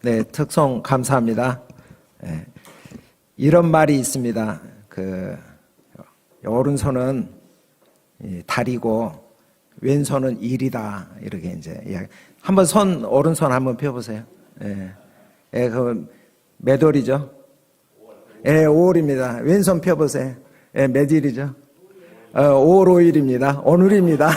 네, 특송 감사합니다. 네, 이런 말이 있습니다. 오른손은 달이고 왼손은 일이다. 이렇게 이제 이야기. 한번 오른손 한번 펴보세요. 예, 예, 몇 월이죠? 예, 5월입니다. 왼손 펴보세요. 예, 몇 일이죠? 5월 5일입니다. 오늘입니다.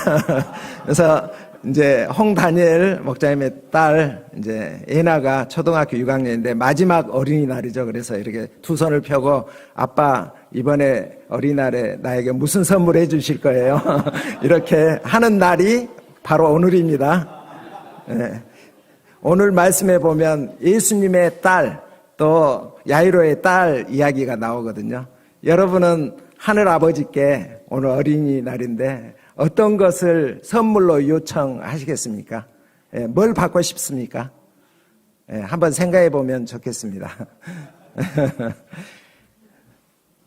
그래서 이제 홍다니엘 목사님의 딸 이제 예나가 초등학교 6학년인데 마지막 어린이날이죠. 그래서 이렇게 두 손을 펴고 아빠 이번에 어린이날에 나에게 무슨 선물 해주실 거예요? 이렇게 하는 날이 바로 오늘입니다. 네. 오늘 말씀에 보면 예수님의 딸 또 야이로의 딸 이야기가 나오거든요. 여러분은 하늘 아버지께 오늘 어린이날인데 어떤 것을 선물로 요청하시겠습니까? 예, 뭘 받고 싶습니까? 예, 한번 생각해 보면 좋겠습니다.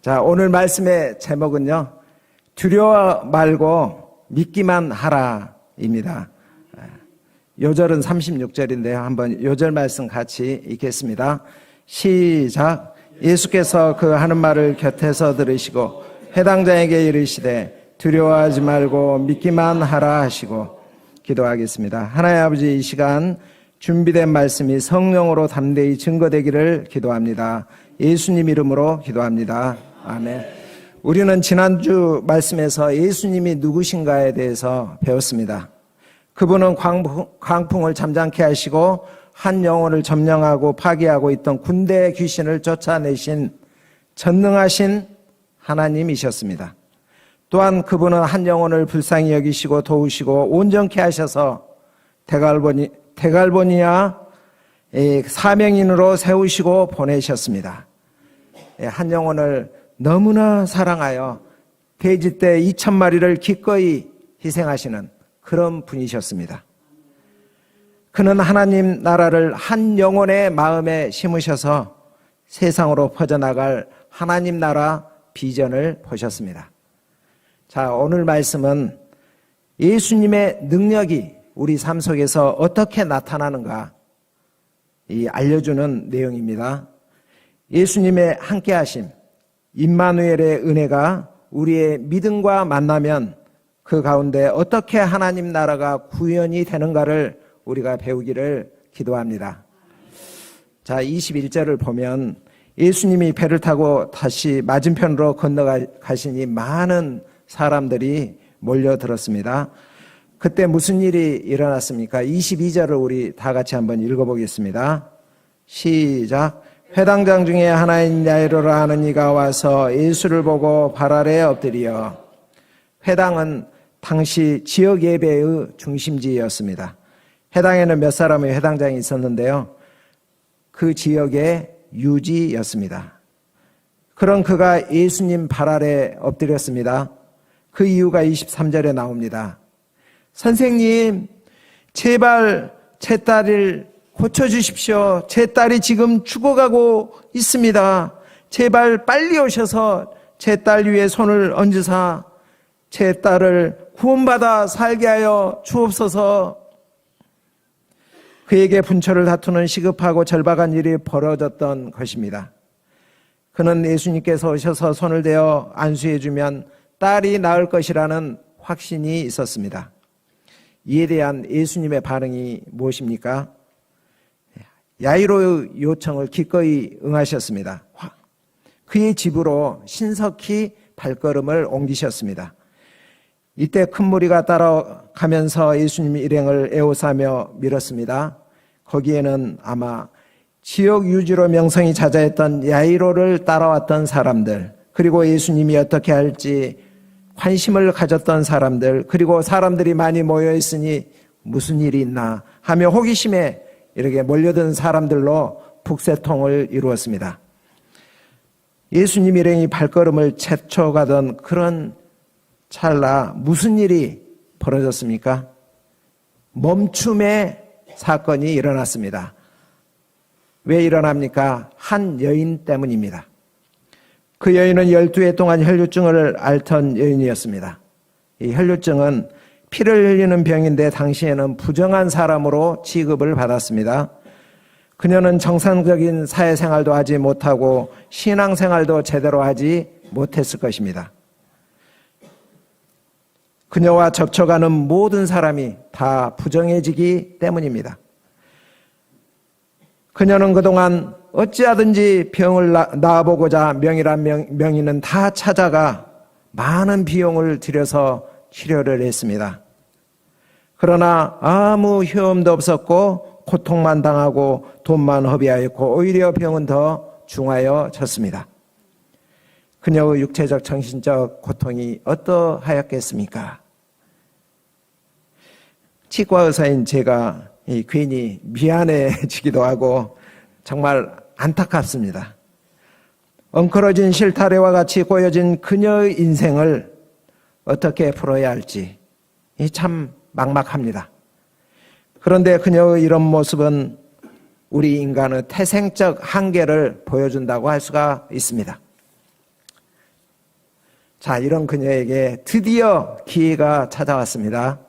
자, 오늘 말씀의 제목은요, 두려워 말고 믿기만 하라입니다. 요절은 36절인데요. 한번 요절 말씀 같이 읽겠습니다. 시작. 예수께서 그 하는 말을 곁에서 들으시고 회당장에게 이르시되 두려워하지 말고 믿기만 하라 하시고 기도하겠습니다. 하나님 아버지, 이 시간 준비된 말씀이 성령으로 담대히 증거되기를 기도합니다. 예수님 이름으로 기도합니다. 아멘. 우리는 지난주 말씀에서 예수님이 누구신가에 대해서 배웠습니다. 그분은 광풍을 잠잠케 하시고 한 영혼을 점령하고 파괴하고 있던 군대 귀신을 쫓아내신 전능하신 하나님이셨습니다. 또한 그분은 한 영혼을 불쌍히 여기시고 도우시고 온전케 하셔서 대갈보니아 사명인으로 세우시고 보내셨습니다. 한 영혼을 너무나 사랑하여 돼지떼 2,000마리를 기꺼이 희생하시는 그런 분이셨습니다. 그는 하나님 나라를 한 영혼의 마음에 심으셔서 세상으로 퍼져나갈 하나님 나라 비전을 보셨습니다. 자, 오늘 말씀은 예수님의 능력이 우리 삶 속에서 어떻게 나타나는가 알려주는 내용입니다. 예수님의 함께하심, 임마누엘의 은혜가 우리의 믿음과 만나면 그 가운데 어떻게 하나님 나라가 구현이 되는가를 우리가 배우기를 기도합니다. 자, 21절을 보면 예수님이 배를 타고 다시 맞은편으로 건너가시니 많은 사람들이 몰려들었습니다. 그때 무슨 일이 일어났습니까? 22절을 우리 다 같이 한번 읽어보겠습니다. 시작. 회당장 중에 하나인 야이로라 하는 이가 와서 예수를 보고 발 아래 엎드려. 회당은 당시 지역 예배의 중심지였습니다. 회당에는 몇 사람의 회당장이 있었는데요. 그 지역의 유지였습니다. 그런 그가 예수님 발 아래 엎드렸습니다. 그 이유가 23절에 나옵니다. 선생님, 제발 제 딸을 고쳐주십시오. 제 딸이 지금 죽어가고 있습니다. 제발 빨리 오셔서 제 딸 위에 손을 얹으사 제 딸을 구원받아 살게 하여 주옵소서. 그에게 분초를 다투는 시급하고 절박한 일이 벌어졌던 것입니다. 그는 예수님께서 오셔서 손을 대어 안수해 주면 딸이 나을 것이라는 확신이 있었습니다. 이에 대한 예수님의 반응이 무엇입니까? 야이로의 요청을 기꺼이 응하셨습니다. 그의 집으로 신속히 발걸음을 옮기셨습니다. 이때 큰 무리가 따라가면서 예수님 일행을 에워싸며 밀었습니다. 거기에는 아마 지역 유지로 명성이 자자했던 야이로를 따라왔던 사람들, 그리고 예수님이 어떻게 할지 관심을 가졌던 사람들, 그리고 사람들이 많이 모여있으니 무슨 일이 있나 하며 호기심에 이렇게 몰려든 사람들로 북새통을 이루었습니다. 예수님 일행이 발걸음을 재촉하던 그런 찰나 무슨 일이 벌어졌습니까? 멈춤의 사건이 일어났습니다. 왜 일어납니까? 한 여인 때문입니다. 그 여인은 12해 동안 혈류증을 앓던 여인이었습니다. 이 혈류증은 피를 흘리는 병인데 당시에는 부정한 사람으로 취급을 받았습니다. 그녀는 정상적인 사회생활도 하지 못하고 신앙생활도 제대로 하지 못했을 것입니다. 그녀와 접촉하는 모든 사람이 다 부정해지기 때문입니다. 그녀는 그동안 어찌하든지 병을 나아보고자 명의란 명의는 다 찾아가 많은 비용을 들여서 치료를 했습니다. 그러나 아무 효험도 없었고 고통만 당하고 돈만 허비하였고 오히려 병은 더 중하여졌습니다. 그녀의 육체적 정신적 고통이 어떠하였겠습니까? 치과 의사인 제가 괜히 미안해지기도 하고 정말 안타깝습니다. 엉클어진 실타래와 같이 꼬여진 그녀의 인생을 어떻게 풀어야 할지 참 막막합니다. 그런데 그녀의 이런 모습은 우리 인간의 태생적 한계를 보여준다고 할 수가 있습니다. 자, 이런 그녀에게 드디어 기회가 찾아왔습니다.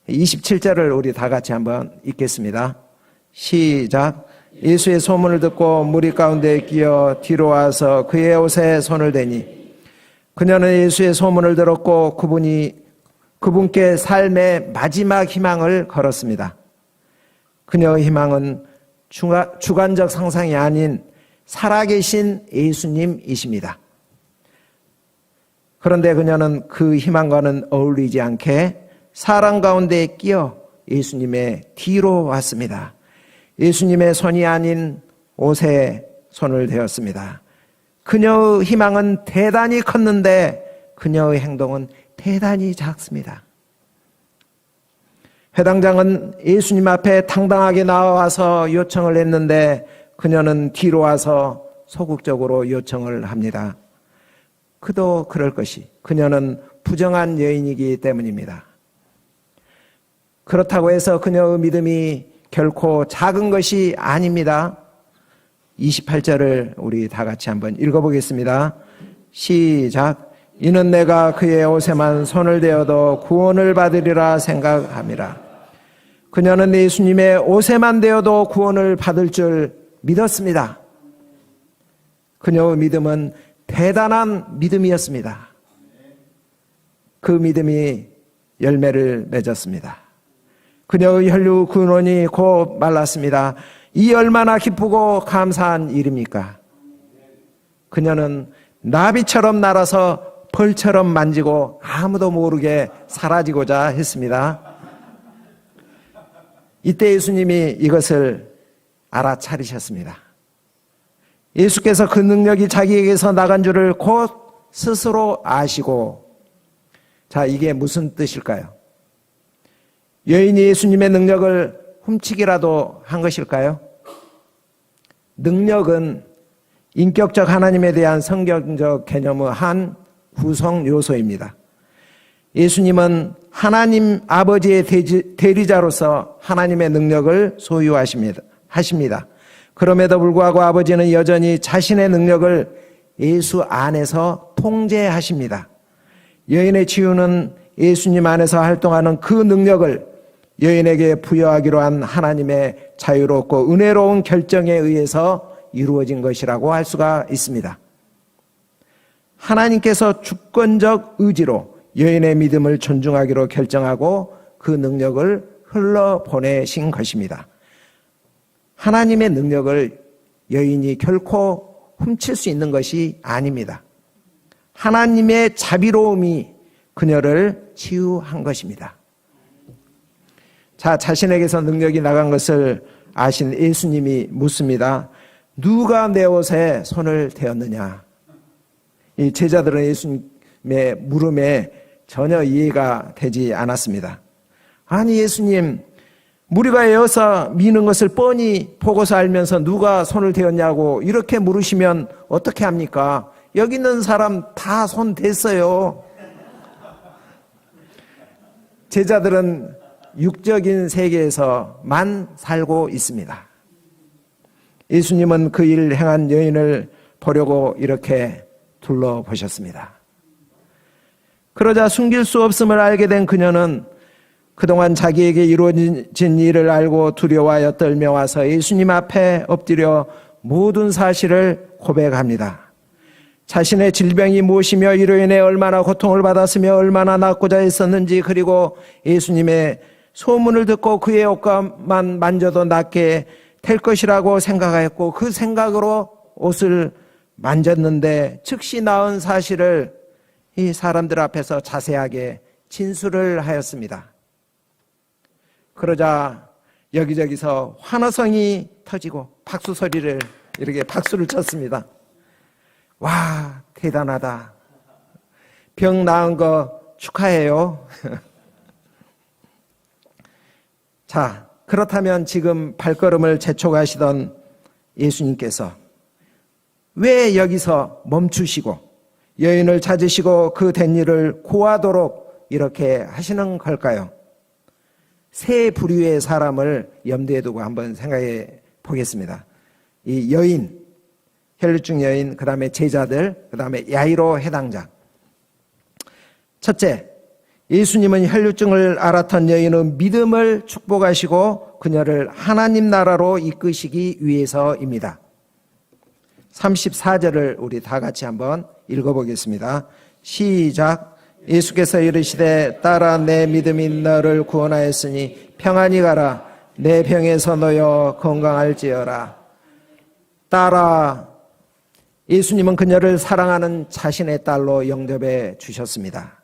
27절을 우리 다 같이 한번 읽겠습니다. 시작. 예수의 소문을 듣고 무리 가운데 끼어 뒤로 와서 그의 옷에 손을 대니 그녀는 예수의 소문을 들었고 그분께 삶의 마지막 희망을 걸었습니다. 그녀의 희망은 주관적 상상이 아닌 살아계신 예수님이십니다. 그런데 그녀는 그 희망과는 어울리지 않게 사람 가운데 끼어 예수님의 뒤로 왔습니다. 예수님의 손이 아닌 옷에 손을 대었습니다. 그녀의 희망은 대단히 컸는데 그녀의 행동은 대단히 작습니다. 회당장은 예수님 앞에 당당하게 나와서 요청을 했는데 그녀는 뒤로 와서 소극적으로 요청을 합니다. 그도 그럴 것이 그녀는 부정한 여인이기 때문입니다. 그렇다고 해서 그녀의 믿음이 결코 작은 것이 아닙니다. 28절을 우리 다 같이 한번 읽어보겠습니다. 시작. 이는 내가 그의 옷에만 손을 대어도 구원을 받으리라 생각함이라. 그녀는 예수님의 옷에만 대어도 구원을 받을 줄 믿었습니다. 그녀의 믿음은 대단한 믿음이었습니다. 그 믿음이 열매를 맺었습니다. 그녀의 혈류 근원이 곧 말랐습니다. 이 얼마나 기쁘고 감사한 일입니까? 그녀는 나비처럼 날아서 벌처럼 만지고 아무도 모르게 사라지고자 했습니다. 이때 예수님이 이것을 알아차리셨습니다. 예수께서 그 능력이 자기에게서 나간 줄을 곧 스스로 아시고, 자, 이게 무슨 뜻일까요? 여인이 예수님의 능력을 훔치기라도 한 것일까요? 능력은 인격적 하나님에 대한 성경적 개념의 한 구성 요소입니다. 예수님은 하나님 아버지의 대리자로서 하나님의 능력을 소유하십니다. 그럼에도 불구하고 아버지는 여전히 자신의 능력을 예수 안에서 통제하십니다. 여인의 치유는 예수님 안에서 활동하는 그 능력을 여인에게 부여하기로 한 하나님의 자유롭고 은혜로운 결정에 의해서 이루어진 것이라고 할 수가 있습니다. 하나님께서 주권적 의지로 여인의 믿음을 존중하기로 결정하고 그 능력을 흘러보내신 것입니다. 하나님의 능력을 여인이 결코 훔칠 수 있는 것이 아닙니다. 하나님의 자비로움이 그녀를 치유한 것입니다. 자, 자신에게서 능력이 나간 것을 아신 예수님이 묻습니다. 누가 내 옷에 손을 대었느냐? 이 제자들은 예수님의 물음에 전혀 이해가 되지 않았습니다. 아니, 예수님, 무리가 에어서 미는 것을 뻔히 보고서 알면서 누가 손을 대었냐고 이렇게 물으시면 어떻게 합니까? 여기 있는 사람 다 손 댔어요. 제자들은 육적인 세계에서만 살고 있습니다. 예수님은 그 일을 행한 여인을 보려고 이렇게 둘러보셨습니다. 그러자 숨길 수 없음을 알게 된 그녀는 그동안 자기에게 이루어진 일을 알고 두려워하여 떨며 와서 예수님 앞에 엎드려 모든 사실을 고백합니다. 자신의 질병이 무엇이며 이로 인해 얼마나 고통을 받았으며 얼마나 낫고자 했었는지, 그리고 예수님의 소문을 듣고 그의 옷만 만져도 낫게 될 것이라고 생각하였고 그 생각으로 옷을 만졌는데 즉시 나은 사실을 이 사람들 앞에서 자세하게 진술을 하였습니다. 그러자 여기저기서 환호성이 터지고 박수 소리를, 이렇게 박수를 쳤습니다. 와, 대단하다. 병 나은 거 축하해요. 자, 그렇다면 지금 발걸음을 재촉하시던 예수님께서 왜 여기서 멈추시고 여인을 찾으시고 그 된 일을 고하도록 이렇게 하시는 걸까요? 세 부류의 사람을 염두에 두고 한번 생각해 보겠습니다. 이 여인, 혈루증 여인, 그 다음에 제자들, 그 다음에 야이로 해당자. 첫째, 예수님은 혈루증을 앓았던 여인의 믿음을 축복하시고 그녀를 하나님 나라로 이끄시기 위해서입니다. 34절을 우리 다 같이 한번 읽어보겠습니다. 시작. 예수께서 이르시되 딸아 내 믿음이 너를 구원하였으니 평안히 가라. 내 병에서 놓여 건강할지어라. 딸아, 예수님은 그녀를 사랑하는 자신의 딸로 영접해 주셨습니다.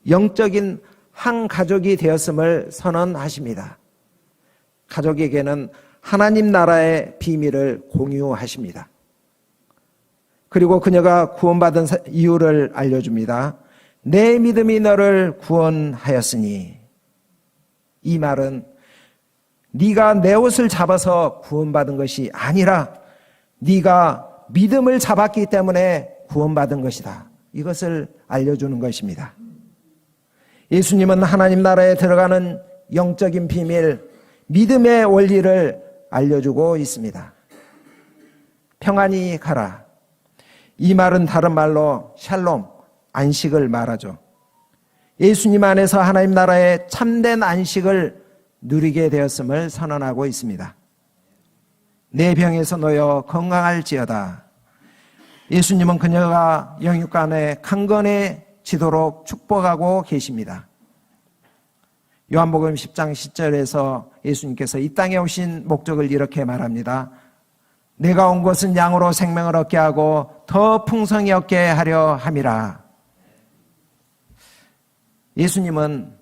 영적인 한 가족이 되었음을 선언하십니다. 가족에게는 하나님 나라의 비밀을 공유하십니다. 그리고 그녀가 구원받은 이유를 알려줍니다. 내 믿음이 너를 구원하였으니. 이 말은 네가 내 옷을 잡아서 구원받은 것이 아니라 네가 믿음을 잡았기 때문에 구원받은 것이다. 이것을 알려주는 것입니다. 예수님은 하나님 나라에 들어가는 영적인 비밀, 믿음의 원리를 알려주고 있습니다. 평안히 가라. 이 말은 다른 말로 샬롬, 안식을 말하죠. 예수님 안에서 하나님 나라의 참된 안식을 누리게 되었음을 선언하고 있습니다. 내 병에서 놓여 건강할지어다. 예수님은 그녀가 영육간에 강건해지도록 축복하고 계십니다. 요한복음 10장 10절에서 예수님께서 이 땅에 오신 목적을 이렇게 말합니다. 내가 온 것은 양으로 생명을 얻게 하고 더 풍성히 얻게 하려 함이라. 예수님은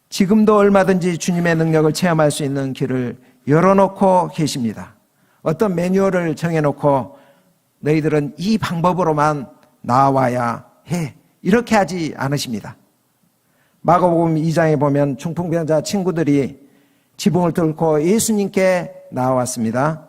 지금도 얼마든지 주님의 능력을 체험할 수 있는 길을 열어놓고 계십니다. 어떤 매뉴얼을 정해놓고 너희들은 이 방법으로만 나와야 해, 이렇게 하지 않으십니다. 마가복음 2장에 보면 중풍병자 친구들이 지붕을 뚫고 예수님께 나왔습니다.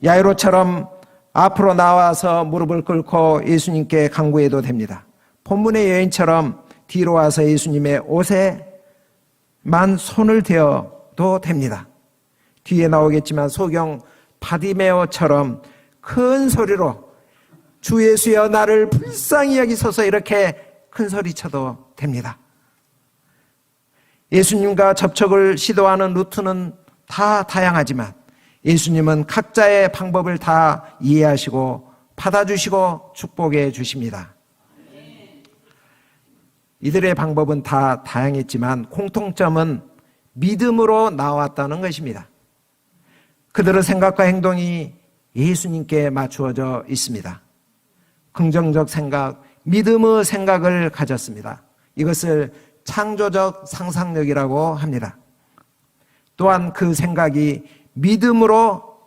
야이로처럼 앞으로 나와서 무릎을 꿇고 예수님께 간구해도 됩니다. 본문의 여인처럼 뒤로 와서 예수님의 옷에만 손을 대어도 됩니다. 뒤에 나오겠지만 소경 바디메오처럼 큰 소리로 주 예수여 나를 불쌍히 여기소서, 이렇게 큰 소리 쳐도 됩니다. 예수님과 접촉을 시도하는 루트는 다 다양하지만 예수님은 각자의 방법을 다 이해하시고 받아주시고 축복해 주십니다. 이들의 방법은 다 다양했지만 공통점은 믿음으로 나왔다는 것입니다. 그들의 생각과 행동이 예수님께 맞추어져 있습니다. 긍정적 생각, 믿음의 생각을 가졌습니다. 이것을 창조적 상상력이라고 합니다. 또한 그 생각이 믿음으로,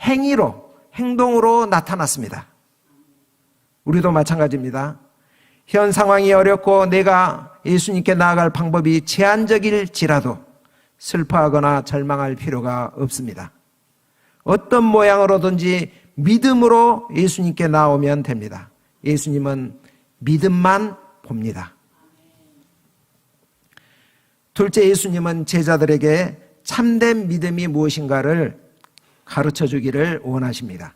행위로, 행동으로 나타났습니다. 우리도 마찬가지입니다. 현 상황이 어렵고 내가 예수님께 나아갈 방법이 제한적일지라도 슬퍼하거나 절망할 필요가 없습니다. 어떤 모양으로든지 믿음으로 예수님께 나오면 됩니다. 예수님은 믿음만 봅니다. 둘째, 예수님은 제자들에게 참된 믿음이 무엇인가를 가르쳐 주기를 원하십니다.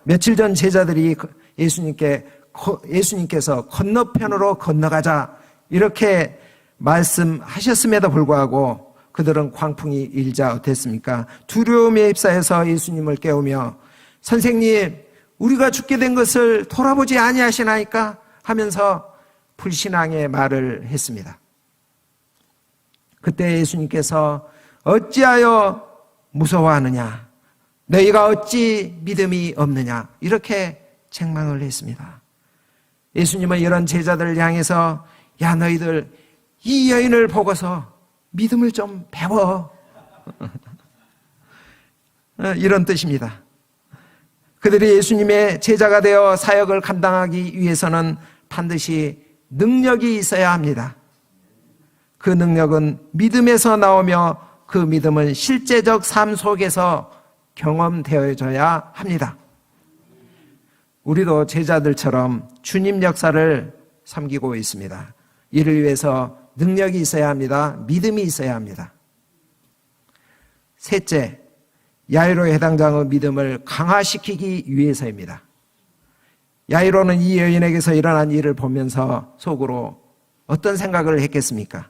며칠 전 제자들이 예수님께서 건너편으로 건너가자 이렇게 말씀하셨음에도 불구하고 그들은 광풍이 일자 어땠습니까? 두려움에 휩싸여서 예수님을 깨우며 선생님, 우리가 죽게 된 것을 돌아보지 아니하시나이까 하면서 불신앙의 말을 했습니다. 그때 예수님께서 어찌하여 무서워하느냐? 너희가 어찌 믿음이 없느냐? 이렇게 책망을 했습니다. 예수님은 이런 제자들을 향해서 야, 너희들 이 여인을 보고서 믿음을 좀 배워. 이런 뜻입니다. 그들이 예수님의 제자가 되어 사역을 감당하기 위해서는 반드시 능력이 있어야 합니다. 그 능력은 믿음에서 나오며 그 믿음은 실제적 삶 속에서 경험되어져야 합니다. 우리도 제자들처럼 주님 역사를 섬기고 있습니다. 이를 위해서 능력이 있어야 합니다. 믿음이 있어야 합니다. 셋째, 야이로 해당장의 믿음을 강화시키기 위해서입니다. 야이로는 이 여인에게서 일어난 일을 보면서 속으로 어떤 생각을 했겠습니까?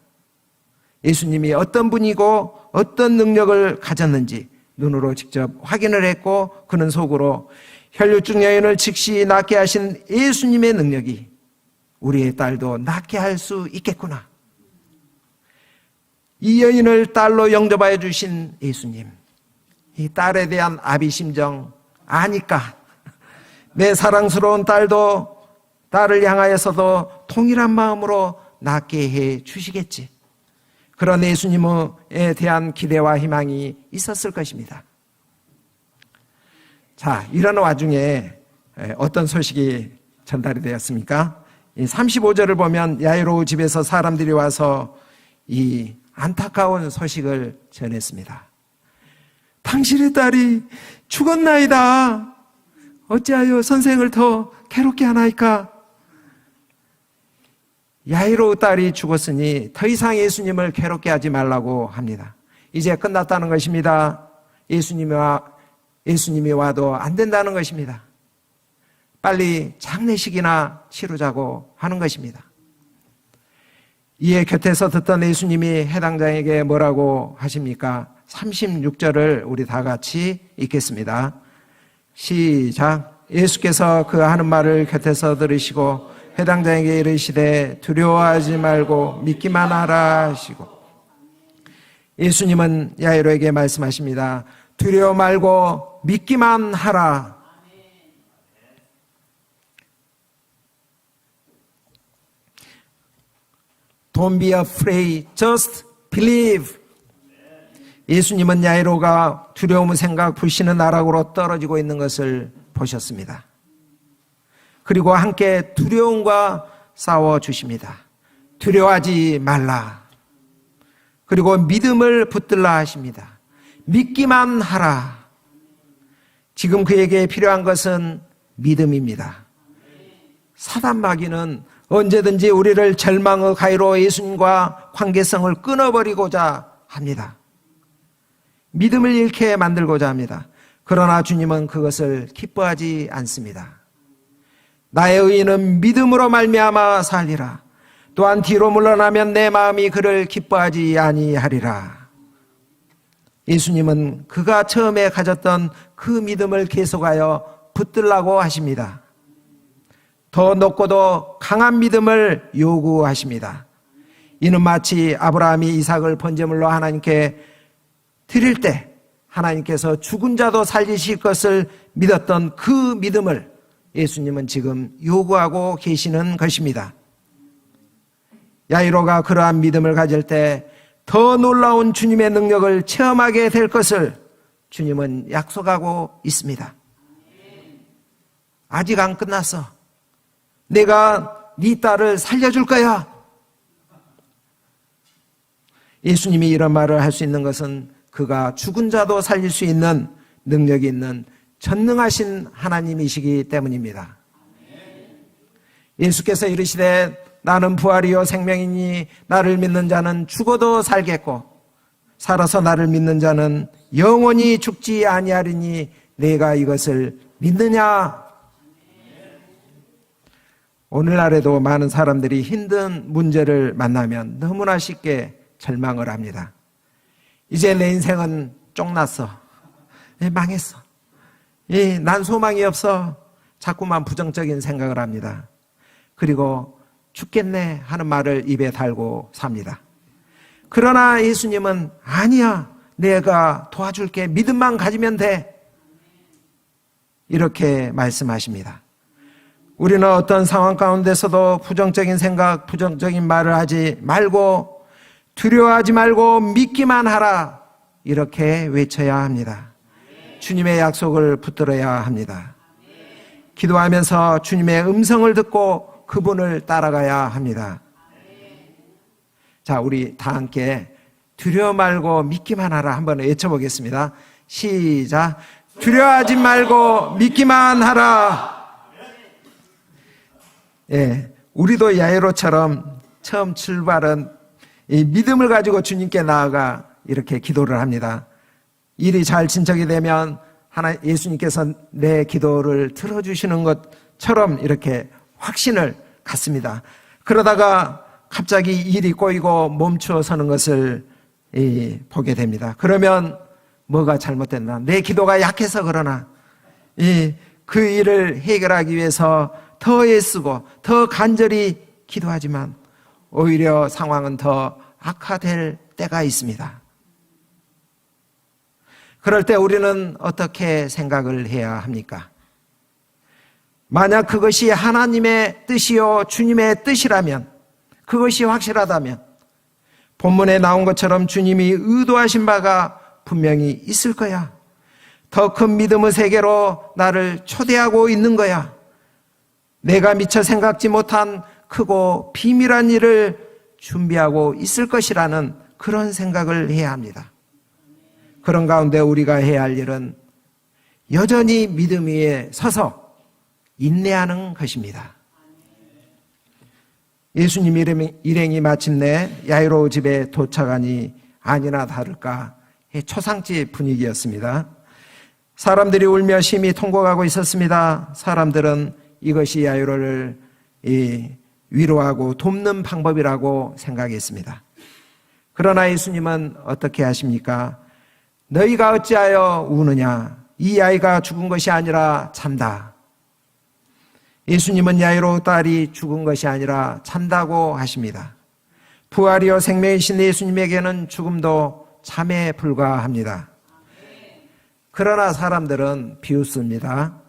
예수님이 어떤 분이고 어떤 능력을 가졌는지 눈으로 직접 확인을 했고 그는 속으로 혈류증 여인을 즉시 낫게 하신 예수님의 능력이 우리의 딸도 낫게 할 수 있겠구나. 이 여인을 딸로 영접하여 주신 예수님, 이 딸에 대한 아비 심정 아니까 내 사랑스러운 딸도 딸을 향하여서도 동일한 마음으로 낫게 해 주시겠지. 그런 예수님에 대한 기대와 희망이 있었을 것입니다. 자, 이런 와중에 어떤 소식이 전달이 되었습니까? 35절을 보면 야이로 집에서 사람들이 와서 이 안타까운 소식을 전했습니다. 당신의 딸이 죽었나이다. 어찌하여 선생을 더 괴롭게 하나이까? 야이로 딸이 죽었으니 더 이상 예수님을 괴롭게 하지 말라고 합니다. 이제 끝났다는 것입니다. 예수님이 와도 안 된다는 것입니다. 빨리 장례식이나 치르자고 하는 것입니다. 이에 곁에서 듣던 예수님이 해당자에게 뭐라고 하십니까? 36절을 우리 다 같이 읽겠습니다. 시작. 예수께서 그 하는 말을 곁에서 들으시고 해당자에게 이르시되 두려워하지 말고 믿기만 하라 하시고, 예수님은 야이로에게 말씀하십니다. 두려워 말고 믿기만 하라. Don't be afraid, just believe. 예수님은 야이로가 두려움 생각 불신의 나락으로 떨어지고 있는 것을 보셨습니다. 그리고 함께 두려움과 싸워 주십니다. 두려워하지 말라. 그리고 믿음을 붙들라 하십니다. 믿기만 하라. 지금 그에게 필요한 것은 믿음입니다. 사단 마귀는 언제든지 우리를 절망의 가위로 예수님과 관계성을 끊어버리고자 합니다. 믿음을 잃게 만들고자 합니다. 그러나 주님은 그것을 기뻐하지 않습니다. 나의 의인은 믿음으로 말미암아 살리라. 또한 뒤로 물러나면 내 마음이 그를 기뻐하지 아니하리라. 예수님은 그가 처음에 가졌던 그 믿음을 계속하여 붙들라고 하십니다. 더 높고도 강한 믿음을 요구하십니다. 이는 마치 아브라함이 이삭을 번제물로 하나님께 드릴 때 하나님께서 죽은 자도 살리실 것을 믿었던 그 믿음을 예수님은 지금 요구하고 계시는 것입니다. 야이로가 그러한 믿음을 가질 때 더 놀라운 주님의 능력을 체험하게 될 것을 주님은 약속하고 있습니다. 아직 안 끝났어. 내가 네 딸을 살려줄 거야. 예수님이 이런 말을 할 수 있는 것은 그가 죽은 자도 살릴 수 있는 능력이 있는 전능하신 하나님이시기 때문입니다. 예수께서 이르시되 나는 부활이요 생명이니 나를 믿는 자는 죽어도 살겠고 살아서 나를 믿는 자는 영원히 죽지 아니하리니 내가 이것을 믿느냐? 오늘날에도 많은 사람들이 힘든 문제를 만나면 너무나 쉽게 절망을 합니다. 이제 내 인생은 쫑났어. 망했어. 난 소망이 없어. 자꾸만 부정적인 생각을 합니다. 그리고 죽겠네 하는 말을 입에 달고 삽니다. 그러나 예수님은 아니야. 내가 도와줄게. 믿음만 가지면 돼. 이렇게 말씀하십니다. 우리는 어떤 상황 가운데서도 부정적인 생각, 부정적인 말을 하지 말고 두려워하지 말고 믿기만 하라. 이렇게 외쳐야 합니다. 주님의 약속을 붙들어야 합니다. 기도하면서 주님의 음성을 듣고 그분을 따라가야 합니다. 자, 우리 다 함께 두려워 말고 믿기만 하라 한번 외쳐보겠습니다. 시작. 두려워하지 말고 믿기만 하라. 우리도 야이로처럼 처음 출발은 이 믿음을 가지고 주님께 나아가 이렇게 기도를 합니다. 일이 잘 진척이 되면 예수님께서 내 기도를 들어주시는 것처럼 이렇게 확신을 갖습니다. 그러다가 갑자기 일이 꼬이고 멈추어 서는 것을 보게 됩니다. 그러면 뭐가 잘못됐나? 내 기도가 약해서 그러나 그 일을 해결하기 위해서 더 애쓰고 더 간절히 기도하지만 오히려 상황은 더 악화될 때가 있습니다. 그럴 때 우리는 어떻게 생각을 해야 합니까? 만약 그것이 하나님의 뜻이요 주님의 뜻이라면, 그것이 확실하다면 본문에 나온 것처럼 주님이 의도하신 바가 분명히 있을 거야. 더 큰 믿음의 세계로 나를 초대하고 있는 거야. 내가 미처 생각지 못한 크고 비밀한 일을 준비하고 있을 것이라는 그런 생각을 해야 합니다. 그런 가운데 우리가 해야 할 일은 여전히 믿음 위에 서서 인내하는 것입니다. 예수님 일행이 마침내 야이로 집에 도착하니 아니나 다를까 초상집 분위기였습니다. 사람들이 울며 심히 통곡하고 있었습니다. 사람들은 이것이 야이로를 위로하고 돕는 방법이라고 생각했습니다. 그러나 예수님은 어떻게 하십니까? 너희가 어찌하여 우느냐? 이 아이가 죽은 것이 아니라 잠다. 예수님은 야이로 딸이 죽은 것이 아니라 잠다고 하십니다. 부활이요 생명이신 예수님에게는 죽음도 잠에 불과합니다. 그러나 사람들은 비웃습니다.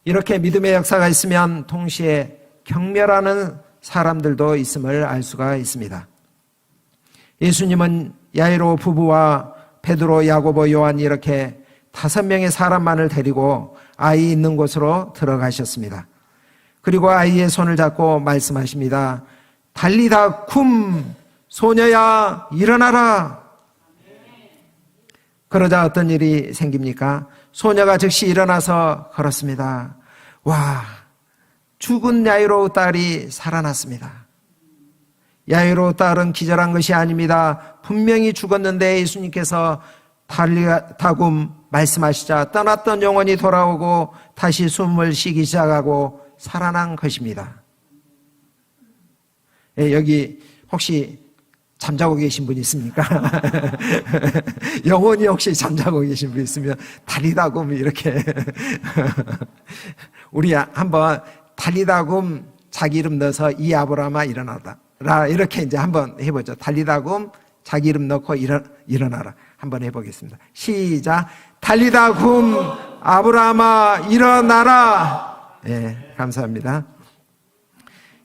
이렇게 믿음의 역사가 있으면 동시에 경멸하는 사람들도 있음을 알 수가 있습니다. 예수님은 야이로 부부와 베드로, 야고보, 요한이 이렇게 5명의 사람만을 데리고 아이 있는 곳으로 들어가셨습니다. 그리고 아이의 손을 잡고 말씀하십니다. 달리다 쿰, 소녀야 일어나라. 그러자 어떤 일이 생깁니까? 소녀가 즉시 일어나서 걸었습니다. 와, 죽은 야이로 딸이 살아났습니다. 야이로 딸은 기절한 것이 아닙니다. 분명히 죽었는데 예수님께서 달리다굼 말씀하시자 떠났던 영혼이 돌아오고 다시 숨을 쉬기 시작하고 살아난 것입니다. 여기 혹시 잠자고 계신 분 있습니까? 영혼이 혹시 잠자고 계신 분 있으면 달리다굼 이렇게 우리 한번 달리다굼 자기 이름 넣어서 이 아브라함아 일어나라 이렇게 이제 한번 해보죠. 달리다굼 자기 이름 넣고 일어나라 한번 해보겠습니다. 시작. 달리다굼 아브라함아 일어나라. 감사합니다.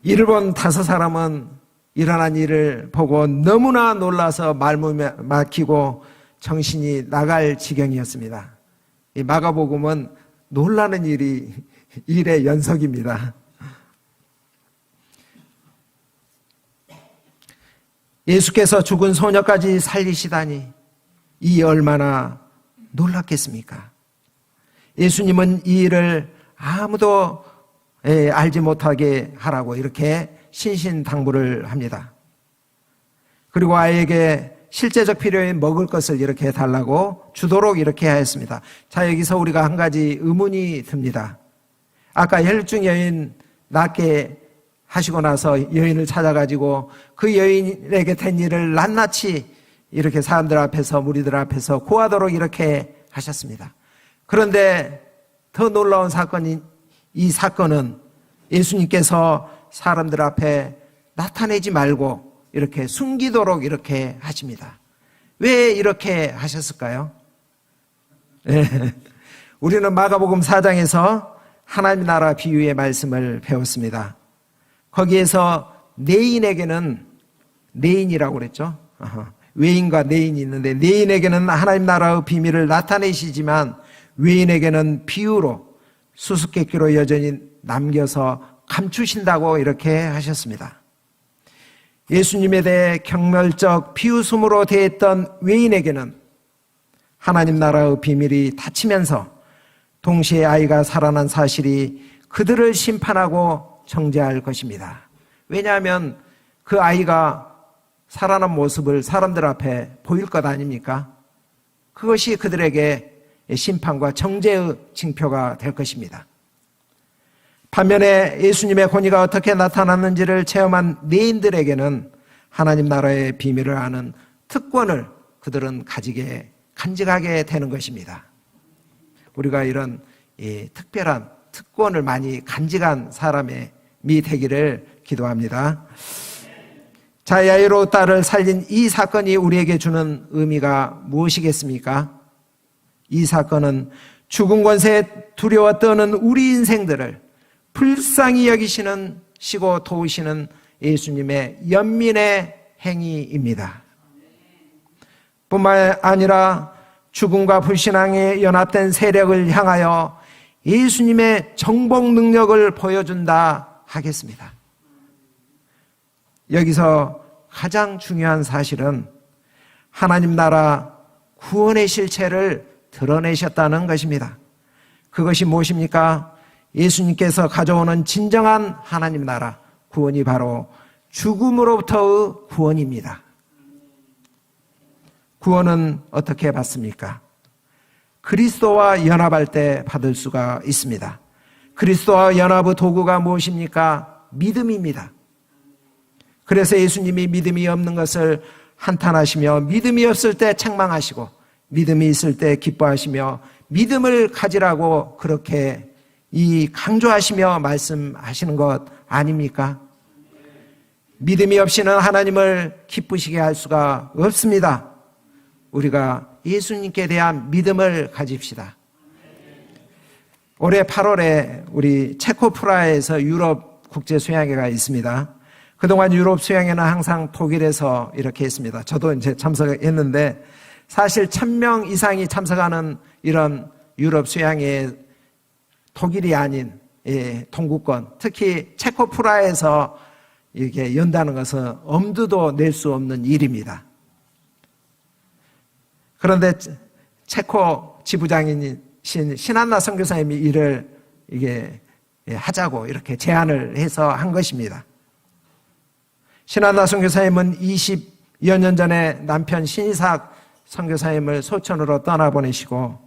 이를 본 5사람은 일어난 일을 보고 너무나 놀라서 말문이 막히고 정신이 나갈 지경이었습니다. 이 마가복음은 놀라는 일의 연속입니다. 예수께서 죽은 소녀까지 살리시다니 이 얼마나 놀랐겠습니까? 예수님은 이 일을 아무도 알지 못하게 하라고 이렇게 신신당부를 합니다. 그리고 아이에게 실제적 필요인 먹을 것을 이렇게 달라고 주도록 이렇게 하였습니다. 자, 여기서 우리가 한 가지 의문이 듭니다. 아까 혈중 여인 낫게 하시고 나서 여인을 찾아가지고 그 여인에게 된 일을 낱낱이 이렇게 사람들 앞에서, 무리들 앞에서 고하도록 이렇게 하셨습니다. 그런데 더 놀라운 사건이, 이 사건은 예수님께서 사람들 앞에 나타내지 말고 이렇게 숨기도록 이렇게 하십니다. 왜 이렇게 하셨을까요? 네. 우리는 마가복음 4장에서 하나님 나라 비유의 말씀을 배웠습니다. 거기에서 내인에게는, 내인이라고 그랬죠. 외인과 내인이 있는데, 내인에게는 하나님 나라의 비밀을 나타내시지만 외인에게는 비유로, 수수께끼로 여전히 남겨서 감추신다고 이렇게 하셨습니다. 예수님에 대해 경멸적 비웃음으로 대했던 외인에게는 하나님 나라의 비밀이 닫히면서 동시에 아이가 살아난 사실이 그들을 심판하고 정죄할 것입니다. 왜냐하면 그 아이가 살아난 모습을 사람들 앞에 보일 것 아닙니까? 그것이 그들에게 심판과 정죄의 징표가 될 것입니다. 반면에 예수님의 권위가 어떻게 나타났는지를 체험한 내인들에게는 하나님 나라의 비밀을 아는 특권을 그들은 간직하게 되는 것입니다. 우리가 이런 특별한 특권을 많이 간직한 사람이 되기를 기도합니다. 자, 야이로 딸을 살린 이 사건이 우리에게 주는 의미가 무엇이겠습니까? 이 사건은 죽은 권세에 두려워 떠는 우리 인생들을 불쌍히 여기시는 시고 도우시는 예수님의 연민의 행위입니다. 뿐만 아니라 죽음과 불신앙에 연합된 세력을 향하여 예수님의 정복 능력을 보여준다 하겠습니다. 여기서 가장 중요한 사실은 하나님 나라 구원의 실체를 드러내셨다는 것입니다. 그것이 무엇입니까? 예수님께서 가져오는 진정한 하나님 나라 구원이 바로 죽음으로부터의 구원입니다. 구원은 어떻게 받습니까? 그리스도와 연합할 때 받을 수가 있습니다. 그리스도와 연합의 도구가 무엇입니까? 믿음입니다. 그래서 예수님이 믿음이 없는 것을 한탄하시며 믿음이 없을 때 책망하시고 믿음이 있을 때 기뻐하시며 믿음을 가지라고 그렇게 강조하시며 말씀하시는 것 아닙니까? 믿음이 없이는 하나님을 기쁘시게 할 수가 없습니다. 우리가 예수님께 대한 믿음을 가집시다. 올해 8월에 우리 체코 프라하에서 유럽 국제 수양회가 있습니다. 그동안 유럽 수양회는 항상 독일에서 이렇게 했습니다. 저도 이제 참석했는데 사실 1000명 이상이 참석하는 이런 유럽 수양회에 독일이 아닌 동구권, 특히 체코 프라하에서 이렇게 연다는 것은 엄두도 낼 수 없는 일입니다. 그런데 체코 지부장이신 신한나 선교사님이 이를 하자고 이렇게 제안을 해서 한 것입니다. 신한나 선교사님은 20여 년 전에 남편 신이삭 선교사님을 소천으로 떠나보내시고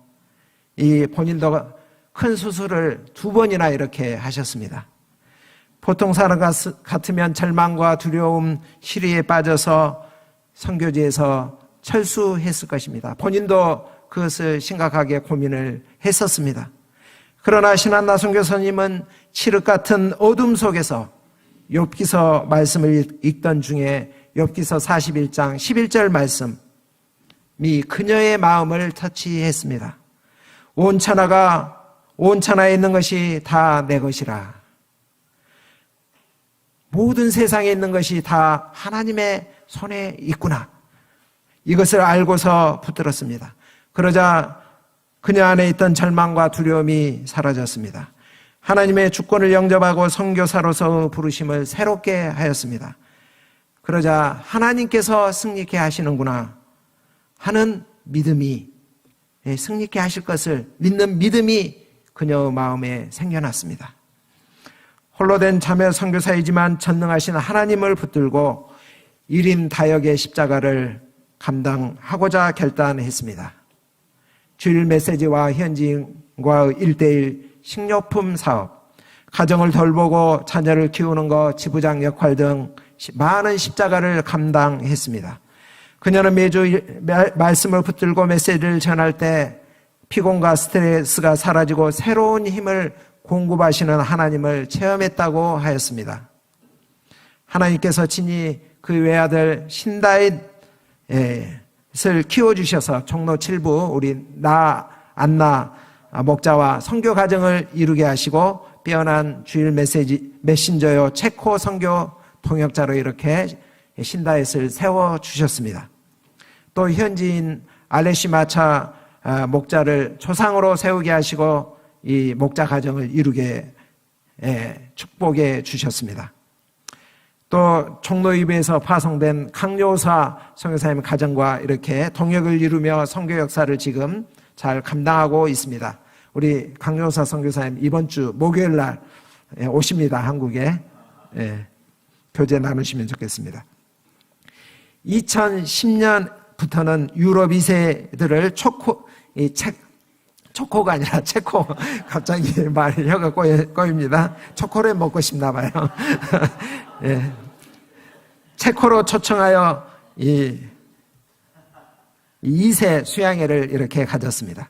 본인도 큰 수술을 2번이나 이렇게 하셨습니다. 보통 사람 같으면 절망과 두려움, 시리에 빠져서 선교지에서 철수했을 것입니다. 본인도 그것을 심각하게 고민을 했었습니다. 그러나 신한나 선교사님은 칠흑 같은 어둠 속에서 욥기서 말씀을 읽던 중에 욥기서 41장 11절 말씀이 그녀의 마음을 터치했습니다. 온 천하에 있는 것이 다 내 것이라. 모든 세상에 있는 것이 다 하나님의 손에 있구나. 이것을 알고서 붙들었습니다. 그러자 그녀 안에 있던 절망과 두려움이 사라졌습니다. 하나님의 주권을 영접하고 선교사로서 부르심을 새롭게 하였습니다. 그러자 하나님께서 승리케 하시는구나 하는 믿음이, 승리케 하실 것을 믿는 믿음이 그녀의 마음에 생겨났습니다. 홀로 된 자매 선교사이지만 전능하신 하나님을 붙들고 1인 다역의 십자가를 감당하고자 결단했습니다. 주일 메시지와 현지인과의 1:1 식료품 사업, 가정을 돌보고 자녀를 키우는 것, 지부장 역할 등 많은 십자가를 감당했습니다. 그녀는 매주 말씀을 붙들고 메시지를 전할 때 피곤과 스트레스가 사라지고 새로운 힘을 공급하시는 하나님을 체험했다고 하였습니다. 하나님께서 친히 그 외아들 신다윗을 키워주셔서 종로 7부 우리 안나 목자와 선교 과정을 이루게 하시고 빼어난 주일 메신저요 체코 선교 통역자로 이렇게 신다윗을 세워주셨습니다. 또 현지인 알레시 마차 목자를 조상으로 세우게 하시고 이 목자 가정을 이루게 축복해 주셨습니다. 또 종로이브에서 파송된 강요사 선교사님 가정과 이렇게 동역을 이루며 선교 역사를 지금 잘 감당하고 있습니다. 우리 강요사 선교사님 이번 주 목요일 날 오십니다. 한국에 교제 나누시면 좋겠습니다. 2010년부터는 유럽 2세들을 초코가 아니라 체코, 갑자기 말이 혀가 꼬입니다. 초콜릿 먹고 싶나 봐요. 예. 체코로 초청하여 이 2세 수양회를 이렇게 가졌습니다.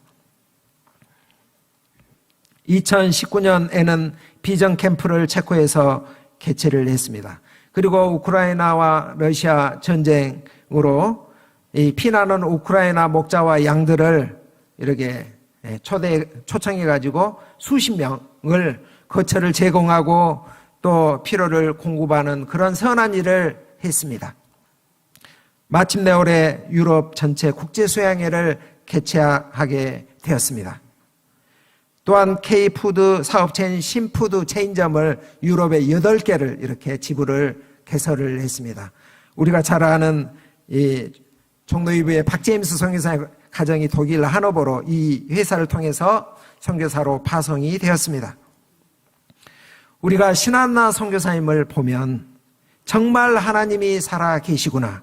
2019년에는 비전 캠프를 체코에서 개최를 했습니다. 그리고 우크라이나와 러시아 전쟁으로 이 피나는 우크라이나 목자와 양들을 이렇게 초청해가지고 수십 명을 거처를 제공하고 또 필요를 공급하는 그런 선한 일을 했습니다. 마침내 올해 유럽 전체 국제수양회를 개최하게 되었습니다. 또한 K푸드 사업체인 신푸드 체인점을 유럽에 8개를 이렇게 지부를 개설을 했습니다. 우리가 잘 아는 이 종로이브의 박제임스 선교사의 가정이 독일 하노버로 이 회사를 통해서 선교사로 파송이 되었습니다. 우리가 신한나 선교사님을 보면 정말 하나님이 살아 계시구나.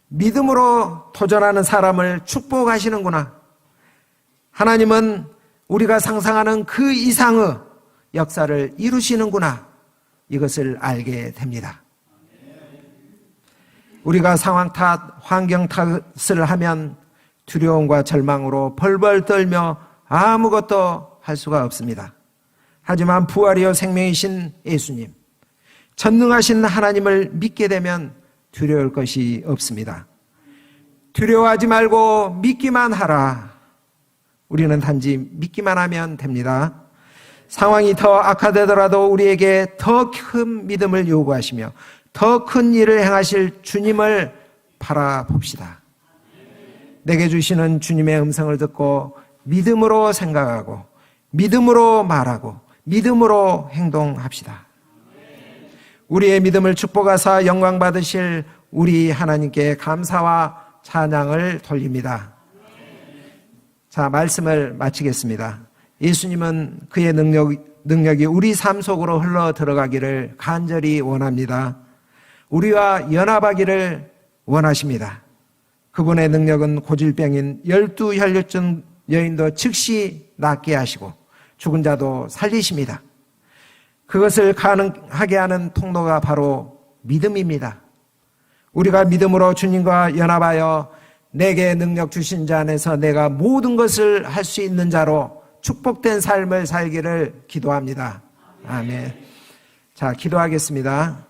믿음으로 도전하는 사람을 축복하시는구나. 하나님은 우리가 상상하는 그 이상의 역사를 이루시는구나. 이것을 알게 됩니다. 우리가 상황 탓, 환경 탓을 하면 두려움과 절망으로 벌벌 떨며 아무것도 할 수가 없습니다. 하지만 부활이요 생명이신 예수님, 전능하신 하나님을 믿게 되면 두려울 것이 없습니다. 두려워하지 말고 믿기만 하라. 우리는 단지 믿기만 하면 됩니다. 상황이 더 악화되더라도 우리에게 더 큰 믿음을 요구하시며 더 큰 일을 행하실 주님을 바라봅시다. 내게 주시는 주님의 음성을 듣고 믿음으로 생각하고 믿음으로 말하고 믿음으로 행동합시다. 우리의 믿음을 축복하사 영광 받으실 우리 하나님께 감사와 찬양을 돌립니다. 자, 말씀을 마치겠습니다. 예수님은 그의 능력이 우리 삶 속으로 흘러 들어가기를 간절히 원합니다. 우리와 연합하기를 원하십니다. 그분의 능력은 고질병인 12혈류증 여인도 즉시 낫게 하시고 죽은 자도 살리십니다. 그것을 가능하게 하는 통로가 바로 믿음입니다. 우리가 믿음으로 주님과 연합하여 내게 능력 주신 자 안에서 내가 모든 것을 할 수 있는 자로 축복된 삶을 살기를 기도합니다. 아멘. 자, 기도하겠습니다.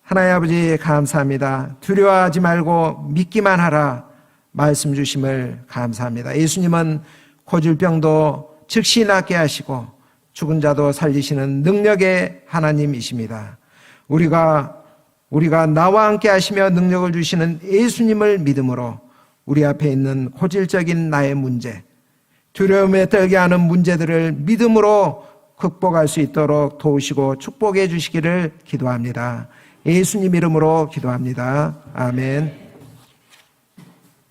하나님 아버지 감사합니다. 두려워하지 말고 믿기만 하라 말씀 주심을 감사합니다. 예수님은 고질병도 즉시 낫게 하시고 죽은 자도 살리시는 능력의 하나님이십니다. 우리가 나와 함께 하시며 능력을 주시는 예수님을 믿음으로 우리 앞에 있는 고질적인 나의 문제, 두려움에 떨게 하는 문제들을 믿음으로 극복할 수 있도록 도우시고 축복해 주시기를 기도합니다. 예수님 이름으로 기도합니다. 아멘.